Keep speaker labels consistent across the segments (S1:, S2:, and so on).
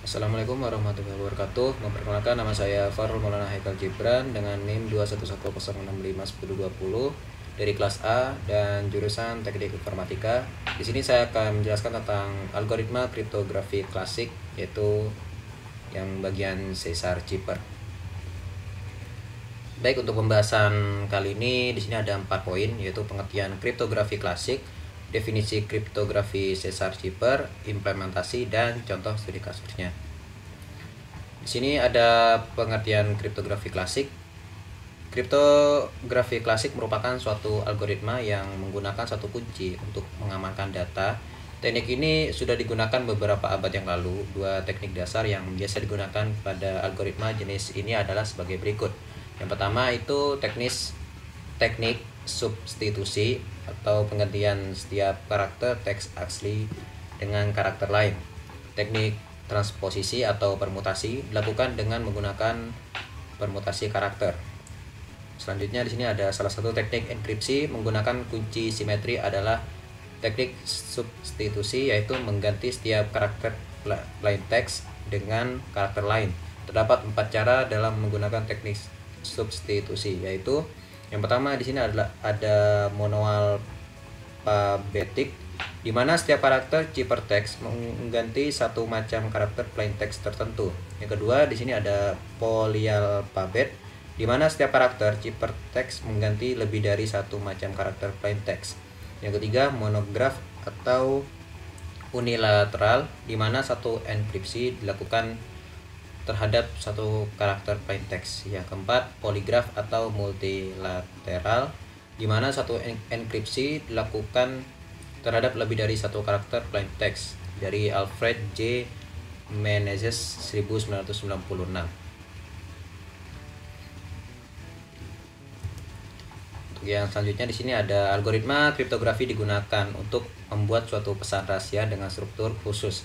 S1: Assalamualaikum warahmatullahi wabarakatuh. Memperkenalkan, nama saya Farul Maulana Haikal Gibran dengan NIM 21110651020 dari kelas A dan jurusan Teknik Informatika. Di sini saya akan menjelaskan tentang algoritma kriptografi klasik, yaitu yang bagian Caesar Cipher. Baik, untuk pembahasan kali ini di sini ada 4 poin, yaitu pengertian kriptografi klasik, definisi kriptografi Caesar Cipher, implementasi, dan contoh studi kasusnya. Di sini ada pengertian kriptografi klasik. Kriptografi klasik merupakan suatu algoritma yang menggunakan satu kunci untuk mengamankan data. Teknik ini sudah digunakan beberapa abad yang lalu. Dua teknik dasar yang biasa digunakan pada algoritma jenis ini adalah sebagai berikut. Yang pertama itu teknik substitusi atau penggantian setiap karakter teks asli dengan karakter lain. Teknik transposisi atau permutasi dilakukan dengan menggunakan permutasi karakter. Selanjutnya di sini ada salah satu teknik enkripsi menggunakan kunci simetri adalah teknik substitusi, yaitu mengganti setiap karakter plain text dengan karakter lain. Terdapat 4 cara dalam menggunakan teknik substitusi, yaitu yang pertama di sini adalah ada monoalfabetik, di mana setiap karakter ciphertext mengganti satu macam karakter plain text tertentu. Yang kedua di sini ada polyalfabet, di mana setiap karakter ciphertext mengganti lebih dari satu macam karakter plain text. Yang ketiga monograph atau unilateral, di mana satu enkripsi dilakukan terhadap satu karakter plain text. Yang keempat polygraph atau multilateral, di mana satu enkripsi dilakukan terhadap lebih dari satu karakter plain text. Dari Alfred J. Menezes 1996. Untuk yang selanjutnya di sini ada algoritma kriptografi digunakan untuk membuat suatu pesan rahasia dengan struktur khusus.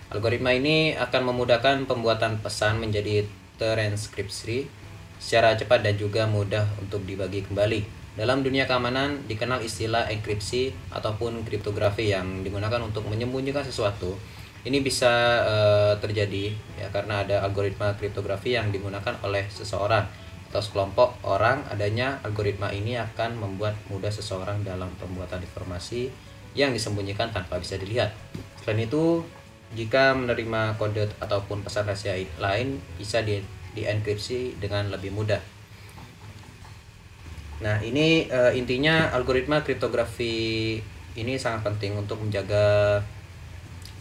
S1: Algoritma ini akan memudahkan pembuatan pesan menjadi transkripsi secara cepat dan juga mudah untuk dibagi kembali. Dalam dunia keamanan dikenal istilah enkripsi ataupun kriptografi yang digunakan untuk menyembunyikan sesuatu. Ini bisa terjadi ya karena ada algoritma kriptografi yang digunakan oleh seseorang atau sekelompok orang. Adanya algoritma ini akan membuat mudah seseorang dalam pembuatan informasi yang disembunyikan tanpa bisa dilihat. Selain itu, jika menerima kode ataupun pesan rahasia lain, bisa dienkripsi dengan lebih mudah. Nah, ini intinya algoritma kriptografi ini sangat penting untuk menjaga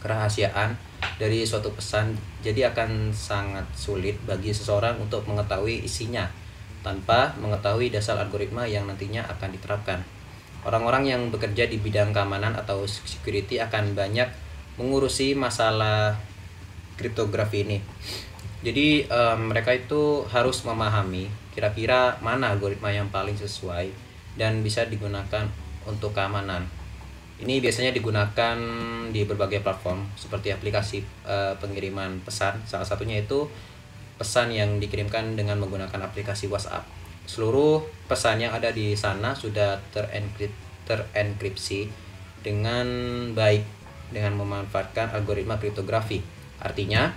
S1: kerahasiaan dari suatu pesan. Jadi akan sangat sulit bagi seseorang untuk mengetahui isinya tanpa mengetahui dasar algoritma yang nantinya akan diterapkan. Orang-orang yang bekerja di bidang keamanan atau security akan banyak mengurusi masalah kriptografi ini. Jadi mereka itu harus memahami kira-kira mana algoritma yang paling sesuai dan bisa digunakan untuk keamanan. Ini biasanya digunakan di berbagai platform seperti aplikasi pengiriman pesan. Salah satunya itu pesan yang dikirimkan dengan menggunakan aplikasi WhatsApp. Seluruh pesan yang ada di sana sudah terenkripsi dengan baik dengan memanfaatkan algoritma kriptografi. Artinya,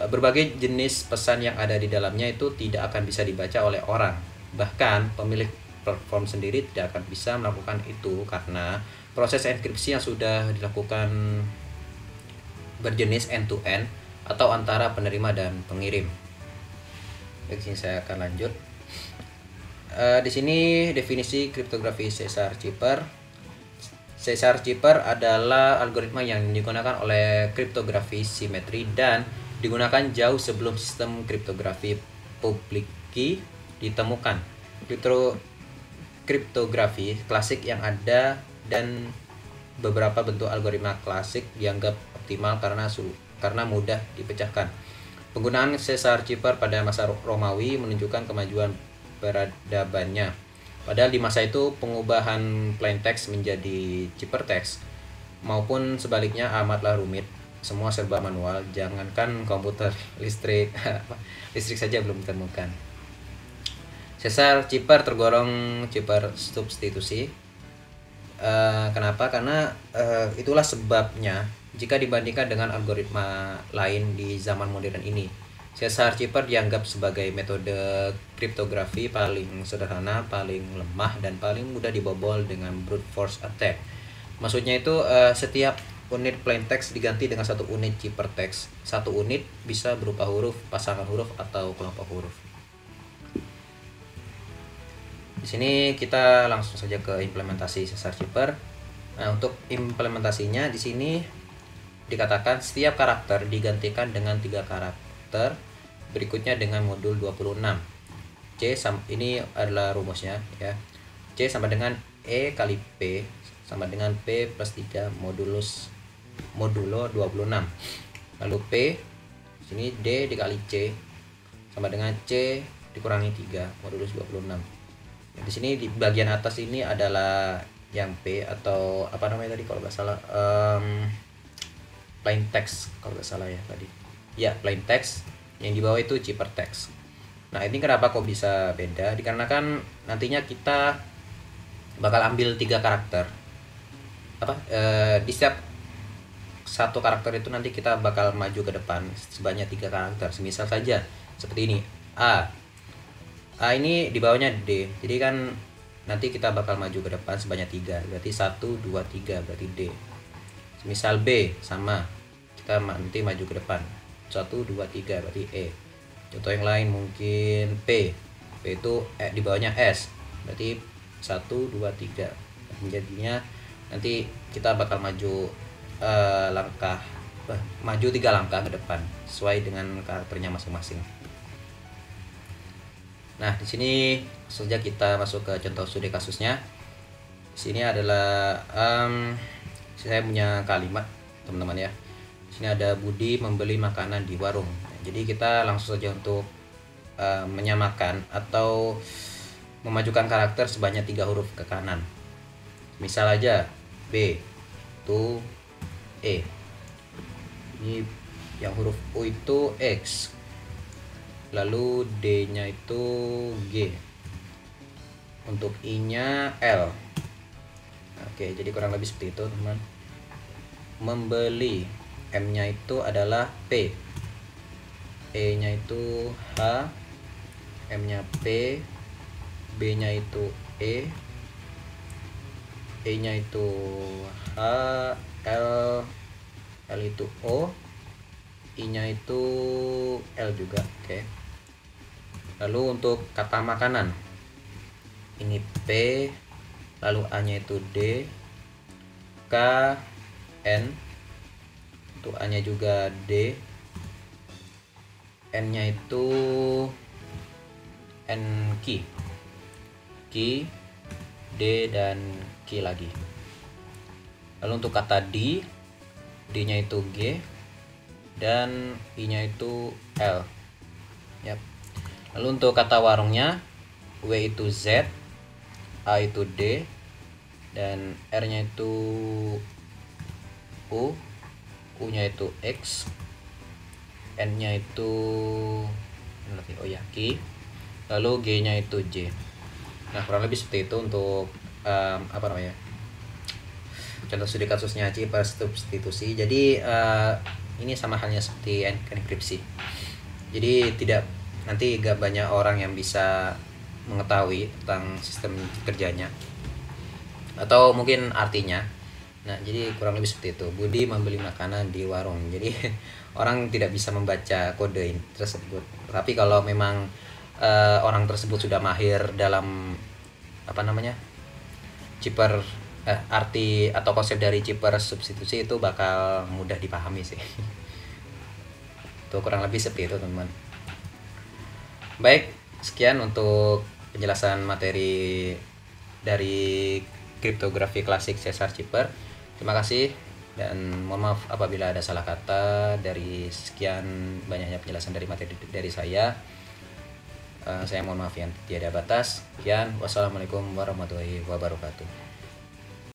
S1: berbagai jenis pesan yang ada di dalamnya itu tidak akan bisa dibaca oleh orang. Bahkan pemilik platform sendiri tidak akan bisa melakukan itu karena proses enkripsi yang sudah dilakukan berjenis end-to-end atau antara penerima dan pengirim. Di sini saya akan lanjut. Di sini definisi kriptografi Caesar Cipher. Caesar Cipher adalah algoritma yang digunakan oleh kriptografi simetri dan digunakan jauh sebelum sistem kriptografi publik key ditemukan. Kriptografi klasik yang ada dan beberapa bentuk algoritma klasik dianggap optimal karena mudah dipecahkan. Penggunaan Caesar Cipher pada masa Romawi menunjukkan kemajuan peradabannya. Padahal di masa itu pengubahan plain text menjadi ciphertext maupun sebaliknya amatlah rumit. Semua serba manual, jangankan komputer, listrik saja belum ditemukan. Caesar Cipher tergolong Cipher substitusi. Kenapa? Karena itulah sebabnya jika dibandingkan dengan algoritma lain di zaman modern ini, Caesar Cheeper dianggap sebagai metode kriptografi paling sederhana, paling lemah, dan paling mudah dibobol dengan brute force attack. Maksudnya itu setiap unit plain text diganti dengan satu unit ciphertext. Satu unit bisa berupa huruf, pasangan huruf, atau kelompok huruf. Di sini kita langsung saja ke implementasi Caesar Cheeper. Nah, untuk implementasinya di sini dikatakan setiap karakter digantikan dengan 3 karakter berikutnya dengan modul 26. Ini adalah rumusnya ya. C sama dengan E kali P sama dengan P plus 3 modulo 26. Lalu P sini D dikali C sama dengan C dikurangi 3 modulus 26. Di sini di bagian atas ini adalah yang P atau apa namanya tadi kalau nggak salah, plain text kalau nggak salah ya tadi. Ya, plain text. Yang di bawah itu ciphertext. Nah, ini kenapa kok bisa beda? Dikarenakan nantinya kita bakal ambil 3 karakter. Di setiap satu karakter itu nanti kita bakal maju ke depan sebanyak 3 karakter. Semisal saja seperti ini. A ini di bawahnya D. Jadi kan nanti kita bakal maju ke depan sebanyak 3. Berarti 1 2 3 berarti D. Misal B sama, kita nanti maju ke depan 1 2 3 berarti E. Contoh yang lain mungkin P. P itu di bawahnya S. Berarti 1 2 3. Jadinya nanti kita bakal maju maju 3 langkah ke depan sesuai dengan karakternya masing-masing. Nah, di sini saja kita masuk ke contoh studi kasusnya. Di sini adalah saya punya kalimat teman-teman ya. Di sini ada Budi membeli makanan di warung. Jadi kita langsung saja untuk menyamakan atau memajukan karakter sebanyak 3 huruf ke kanan. Misal aja B itu E. Ini yang huruf U itu X. Lalu D-nya itu G. Untuk I-nya L. Oke, jadi kurang lebih seperti itu, teman. Membeli, M-nya itu adalah P. E-nya itu H. M-nya P. B-nya itu E. E-nya itu H. L. L itu O. I-nya itu L juga. Oke. Lalu untuk kata makanan, ini P, lalu A-nya itu D, K, N, untuk A-nya juga D, N-nya itu N, Q, D, dan Q lagi. Lalu untuk kata D, D-nya itu G, dan I-nya itu L. Yap. Lalu untuk kata warungnya, W itu Z, A itu D, dan R-nya itu U, U-nya itu X, N-nya itu Q, lalu G-nya itu J. Nah, kurang lebih seperti itu untuk contoh studi kasusnya Cheeper substitusi. Jadi ini sama halnya seperti enkripsi. Jadi nanti gak banyak orang yang bisa mengetahui tentang sistem kerjanya atau mungkin artinya. Nah, jadi kurang lebih seperti itu. Budi membeli makanan di warung. Jadi orang tidak bisa membaca kode tersebut. Tapi kalau memang orang tersebut sudah mahir dalam Cheeper, arti atau konsep dari Cheeper substitusi, itu bakal mudah dipahami sih. Itu kurang lebih seperti itu, teman-teman. Baik, sekian untuk penjelasan materi dari kriptografi klasik Caesar Cheeper. Terima kasih dan mohon maaf apabila ada salah kata dari sekian banyaknya penjelasan dari materi dari saya. Saya mohon maaf yang tiada batas. Sekian, wassalamualaikum warahmatullahi wabarakatuh.